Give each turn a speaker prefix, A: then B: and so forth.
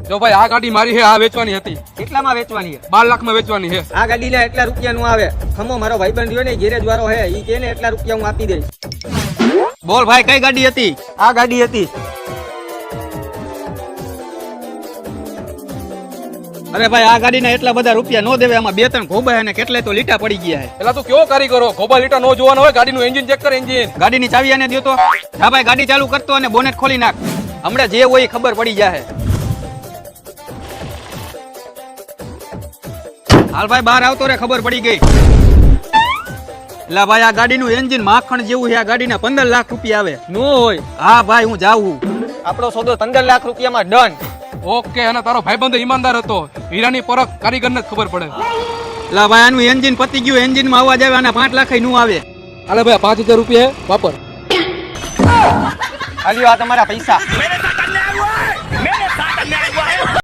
A: જો ભાઈ આ ગાડી મારી છે, આ વેચવાની હતી.
B: કેટલામાં વેચવાની છે?
A: 12 લાખમાં વેચવાની છે.
B: આ ગાડી લે એટલા રૂપિયાનું આવે. ખમો મારો ભાઈબંધ રહ્યો ને ગેરેજ વાળો હે, ઈ કે ને એટલા રૂપિયા હું આપી દઈશ. બોલ ભાઈ કઈ ગાડી હતી? આ ગાડી હતી. અરે ભાઈ આ ગાડીના એટલા બધા રૂપિયા નો દેવે, આમાં 2-3 ઘોબા અને કેટલાય તો લીટા પડી ગયા છે.
A: પેલા તું કેવો કારીગરો, ગોબા લીટા નો જોવાનો હોય, ગાડીનું એન્જિન ચેક કર. એન્જિન
B: ગાડીની ચાવી આને દ્યો તો. હા ભાઈ ગાડી ચાલુ કરતો અને બોનેટ ખોલી નાખ. હમણાં જે હોય ખબર પડી જાય. હાલ ભાઈ બહાર આવતો રે, ખબર પડી ગઈ. એટલે ભાઈ આ ગાડીનું એન્જિન માખણ જેવું છે. આ ગાડીના 15 લાખ રૂપિયા આવે.
A: નો હોય.
B: હા ભાઈ હું જાઉં. આપણો સોદો 15 લાખ રૂપિયામાં ડન.
A: ઓકે. અને તારો ભાઈબંધ ઈમાનદાર હતો. હીરાની પરખ કારીગરને જ ખબર પડે.
B: એટલે ભાઈ આનું એન્જિન પતી ગયું, એન્જિનમાં અવાજ આવે અને 5 લાખ નું આવે.
A: હાલે ભાઈ 5000 રૂપિયા વાપર.
B: હાલ્યો આ તમારા પૈસા.